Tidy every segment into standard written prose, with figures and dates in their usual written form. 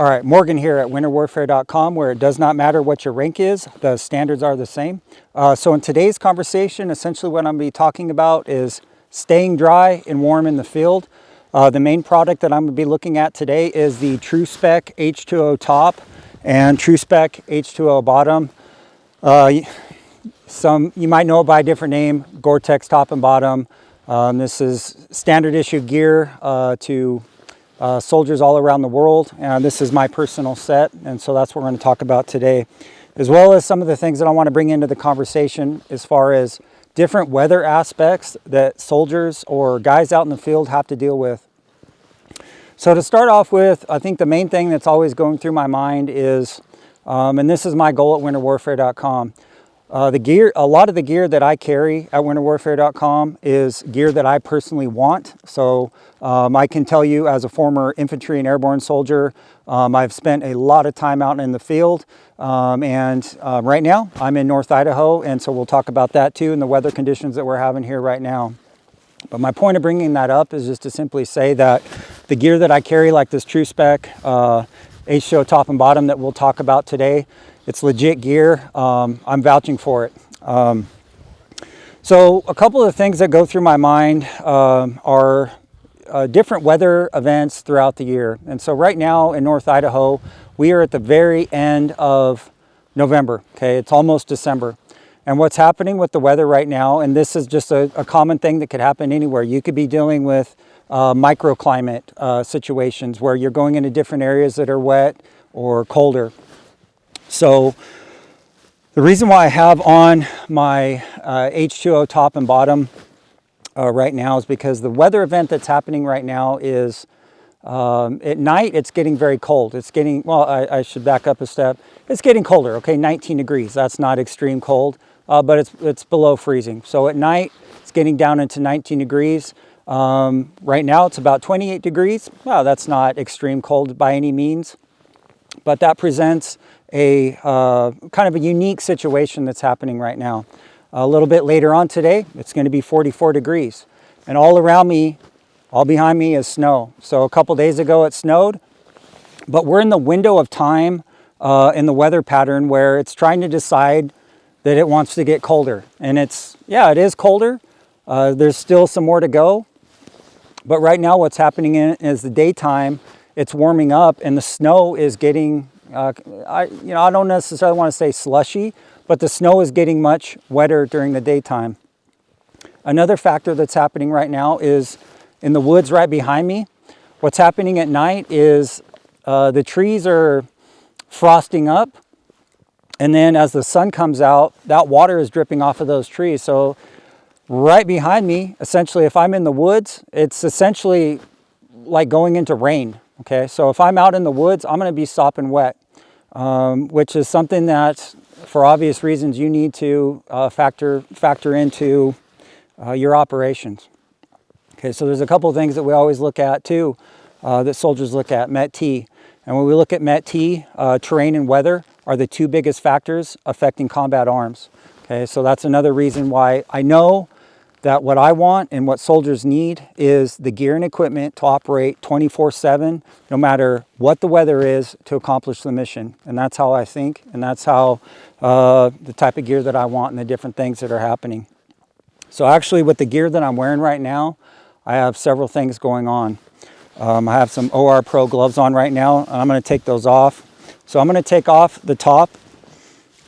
All right, Morgan here at winterwarfare.com, where it does not matter what your rank is, the standards are the same. So in today's conversation, essentially what I'm going to be talking about is staying dry and warm in the field. The main product that I'm going to be looking at today is the Tru-Spec H20 top and Tru-Spec H20 bottom. You might know it by a different name, Gore-Tex top and bottom. This is standard issue gear to soldiers all around the world. This is my personal set, and so that's what we're going to talk about today, as well as some of the things that I want to bring into the conversation as far as different weather aspects that soldiers or guys out in the field have to deal with. So to start off with, I think the main thing that's always going through my mind is, and this is my goal at winterwarfare.com, a lot of the gear that I carry at winterwarfare.com is gear that I personally want. So I can tell you, as a former infantry and airborne soldier, I've spent a lot of time out in the field, and right now I'm in North Idaho, and so we'll talk about that too and the weather conditions that we're having here right now. But my point of bringing that up is just to simply say that the gear that I carry, like this Tru-Spec H20 top and bottom that we'll talk about today, it's legit gear. I'm vouching for it. So a couple of things that go through my mind are different weather events throughout the year. And so right now in North Idaho, we are at the very end of November. Okay, it's almost December. And what's happening with the weather right now, and this is just a common thing that could happen anywhere. You could be dealing with microclimate situations where you're going into different areas that are wet or colder. So the reason why I have on my H20 top and bottom right now is because the weather event that's happening right now is at night it's getting very cold. It's getting, well, I should back up a step. It's getting colder, okay, 19 degrees. That's not extreme cold, but it's below freezing. So at night it's getting down into 19 degrees. Right now it's about 28 degrees. Well, that's not extreme cold by any means, but that presents a kind of a unique situation that's happening right now. A little bit later on today, it's going to be 44 degrees. And all around me, all behind me is snow. So a couple days ago it snowed, but we're in the window of time in the weather pattern where it's trying to decide that it wants to get colder. And it is colder. There's still some more to go. But right now what's happening is the daytime, it's warming up and the snow is getting I don't necessarily want to say slushy, but the snow is getting much wetter during the daytime. Another factor that's happening right now is in the woods right behind me. What's happening at night is the trees are frosting up, and then as the sun comes out, that water is dripping off of those trees. So right behind me, essentially, if I'm in the woods, it's essentially like going into rain. Okay, so if I'm out in the woods, I'm going to be sopping wet, which is something that, for obvious reasons, you need to factor into your operations. Okay, so there's a couple of things that we always look at too, that soldiers look at, MET-T. And when we look at MET-T, terrain and weather are the two biggest factors affecting combat arms. Okay, so that's another reason why I know that what I want and what soldiers need is the gear and equipment to operate 24/7, no matter what the weather is, to accomplish the mission. And that's how I think, and that's how the type of gear that I want and the different things that are happening. So actually with the gear that I'm wearing right now, I have several things going on. I have some OR Pro gloves on right now, and I'm going to take those off. So I'm going to take off the top,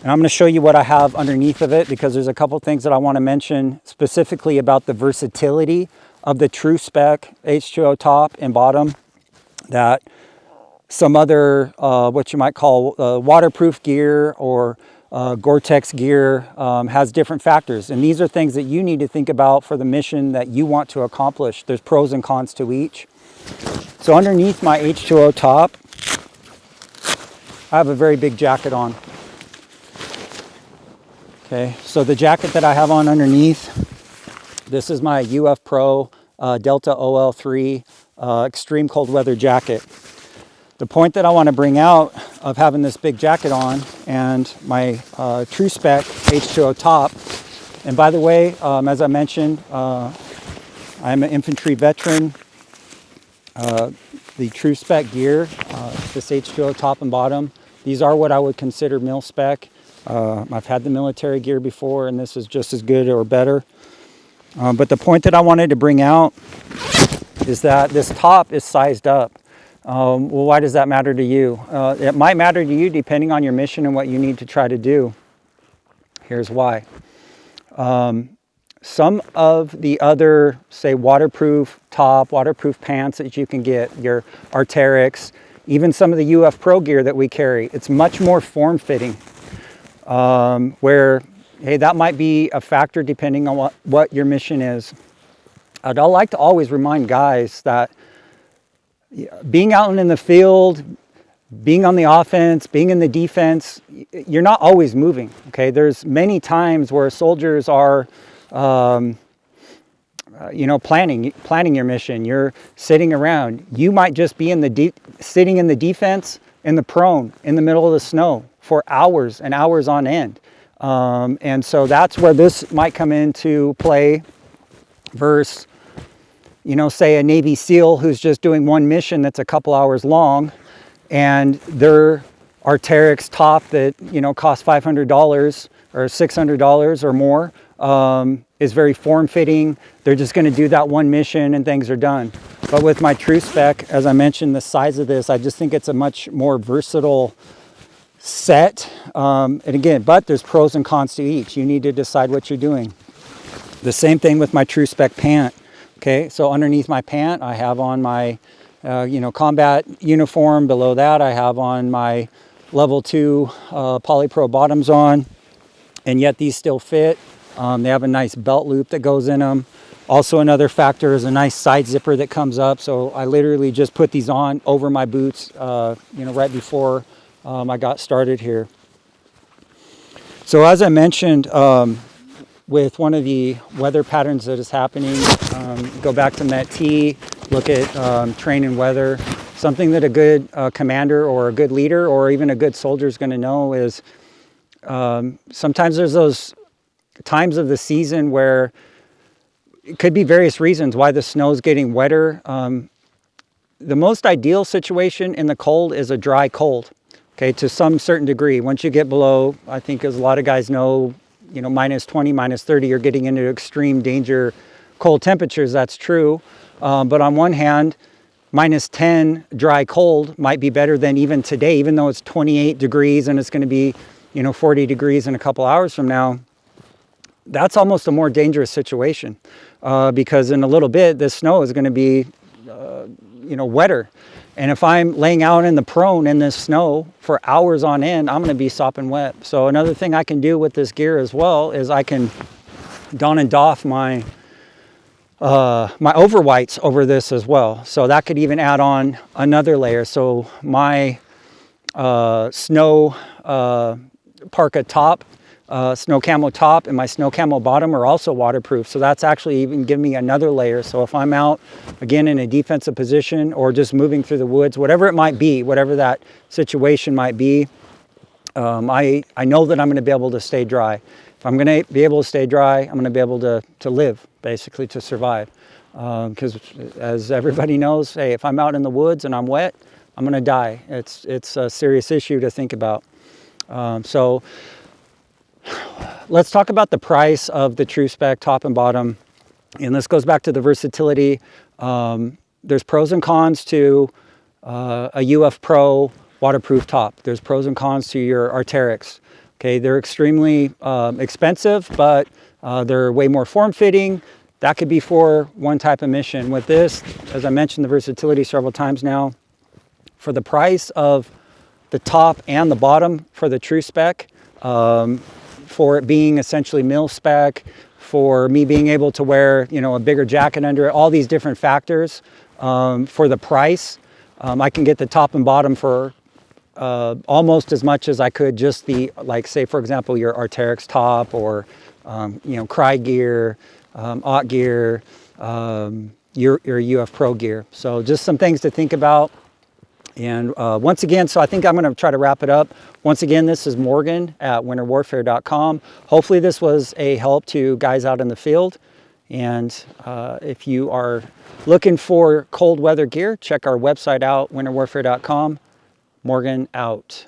and I'm going to show you what I have underneath of it, because there's a couple things that I want to mention specifically about the versatility of the Tru-Spec H20 top and bottom that some other, what you might call waterproof gear or Gore-Tex gear has different factors. And these are things that you need to think about for the mission that you want to accomplish. There's pros and cons to each. So underneath my H20 top, I have a very big jacket on. Okay, so the jacket that I have on underneath, this is my UF Pro Delta OL3 extreme cold weather jacket. The point that I want to bring out of having this big jacket on and my Tru-Spec H20 top, and by the way, as I mentioned, I'm an infantry veteran. the Tru-Spec gear, this H20 top and bottom. These are what I would consider mil-spec. I've had the military gear before, and this is just as good or better. But the point that I wanted to bring out is that this top is sized up. Well, why does that matter to you? It might matter to you depending on your mission and what you need to try to do. Here's why. Some of the other, say, waterproof top, waterproof pants that you can get, your Arc'teryx, even some of the UF Pro gear that we carry, it's much more form-fitting, where, hey, that might be a factor depending on what your mission is. I'd like to always remind guys that being out in the field, being on the offense, being in the defense, you're not always moving, okay? There's many times where soldiers are, you know, planning your mission. You're sitting around. You might just be sitting in the defense, in the prone, in the middle of the snow for hours and hours on end. And so that's where this might come into play versus, you know, say a Navy SEAL who's just doing one mission that's a couple hours long, and their Arc'teryx top that, you know, costs $500 or $600 or more is very form-fitting. They're just going to do that one mission and things are done. But with my Tru-Spec, as I mentioned, the size of this, I just think it's a much more versatile set. And again, but there's pros and cons to each. You need to decide what you're doing. The same thing with my Tru-Spec pant. Okay, so underneath my pant, I have on my, you know, combat uniform. Below that, I have on my level 2 polypro bottoms on, and yet these still fit. They have a nice belt loop that goes in them. Also, another factor is a nice side zipper that comes up. So I literally just put these on over my boots, you know, right before I got started here. So as I mentioned, with one of the weather patterns that is happening, go back to Met T, look at train and weather. Something that a good commander or a good leader or even a good soldier is going to know is sometimes there's those times of the season where it could be various reasons why the snow is getting wetter. The most ideal situation in the cold is a dry cold, okay, to some certain degree. Once you get below, I think as a lot of guys know, you know, minus 20, minus 30, you're getting into extreme danger cold temperatures. That's true. But on one hand, minus 10 dry cold might be better than even today, even though it's 28 degrees and it's going to be, you know, 40 degrees in a couple hours from now. That's almost a more dangerous situation because in a little bit, this snow is going to be, you know, wetter. And if I'm laying out in the prone in this snow for hours on end, I'm going to be sopping wet. So another thing I can do with this gear as well is I can don and doff my my overwhites over this as well. So that could even add on another layer. So my snow parka top, snow camo top, and my snow camo bottom are also waterproof. So that's actually even giving me another layer. So if I'm out again in a defensive position or just moving through the woods, whatever it might be, whatever that situation might be, I know that I'm going to be able to stay dry. If I'm going to be able to stay dry, I'm going to be able to live, basically to survive. Because as everybody knows, hey, if I'm out in the woods and I'm wet, I'm going to die. It's a serious issue to think about. So let's talk about the price of the Tru-Spec top and bottom. And this goes back to the versatility. There's pros and cons to a UF Pro waterproof top. There's pros and cons to your Arc'teryx. Okay, they're extremely expensive, but they're way more form-fitting. That could be for one type of mission. With this, as I mentioned the versatility several times now, for the price of the top and the bottom for the Tru-Spec, for it being essentially mil-spec, for me being able to wear, you know, a bigger jacket under it, all these different factors, for the price, I can get the top and bottom for almost as much as I could just the, like, say, for example, your Arc'teryx top or, you know, Cry gear, Ott gear, your UF Pro gear. So just some things to think about. And once again, so I think I'm going to try to wrap it up. Once again, this is Morgan at winterwarfare.com. Hopefully this was a help to guys out in the field. And if you are looking for cold weather gear, check our website out, winterwarfare.com. Morgan out.